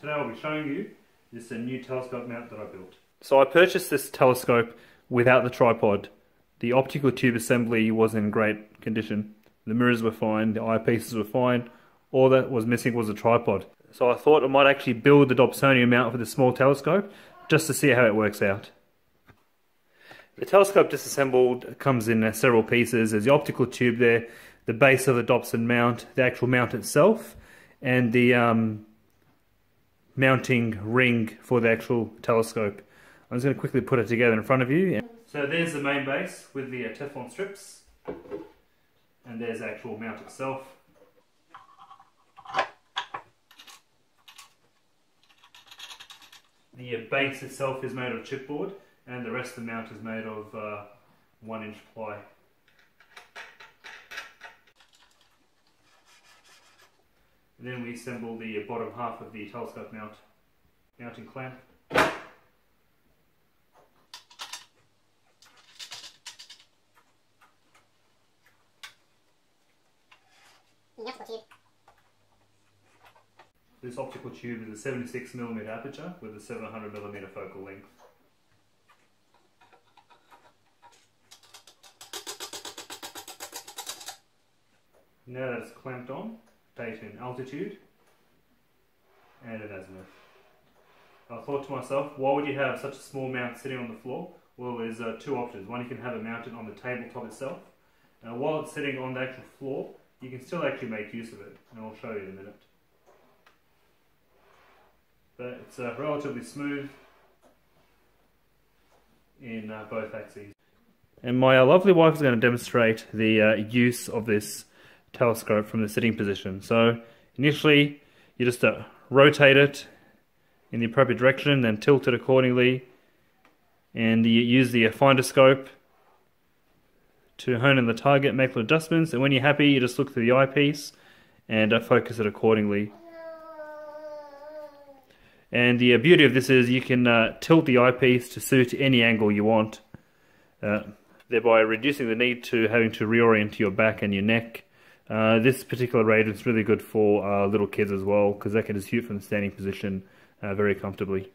Today I'll be showing you this new telescope mount that I built. So I purchased this telescope without the tripod. The optical tube assembly was in great condition. The mirrors were fine, the eyepieces were fine. All that was missing was a tripod. So I thought I might actually build the Dobsonian mount for the small telescope just to see how it works out. The telescope disassembled comes in several pieces. There's the optical tube there, the base of the Dobson mount, the actual mount itself, and the mounting ring for the actual telescope. I'm just going to quickly put it together in front of you. So there's the main base with the Teflon strips, and there's the actual mount itself. The base itself is made of chipboard, and the rest of the mount is made of 1-inch ply. And then we assemble the bottom half of the telescope mounting clamp. This optical tube is a 76mm aperture with a 700mm focal length. Now that it's clamped on, date in altitude and an azimuth. I thought to myself, why would you have such a small mount sitting on the floor? Well, there's two options. One, you can have it mounted on the tabletop itself. While it's sitting on the actual floor, you can still actually make use of it, and I'll show you in a minute. But it's relatively smooth in both axes. And my lovely wife is going to demonstrate the use of this telescope from the sitting position. So initially you just rotate it in the appropriate direction, then tilt it accordingly, and you use the finder scope to hone in the target, make little adjustments, and when you're happy you just look through the eyepiece and focus it accordingly. And the beauty of this is you can tilt the eyepiece to suit any angle you want, thereby reducing the need to having to reorient your back and your neck. This particular range is really good for little kids as well, because they can just shoot from the standing position very comfortably.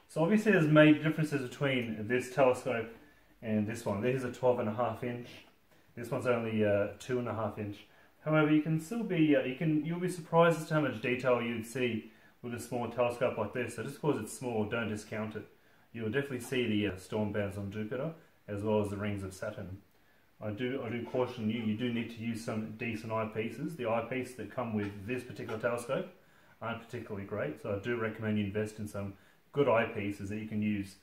So obviously there's major differences between this telescope and this one. This is a 12.5 inch. This one's only 2.5 inch. However, you can still be you'll be surprised as to how much detail you'd see with a small telescope like this. So just because it's small, don't discount it. You'll definitely see the storm bands on Jupiter as well as the rings of Saturn. I do caution you, you do need to use some decent eyepieces. The eyepieces that come with this particular telescope aren't particularly great, so I do recommend you invest in some good eyepieces that you can use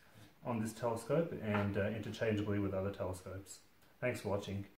on this telescope and interchangeably with other telescopes. Thanks for watching.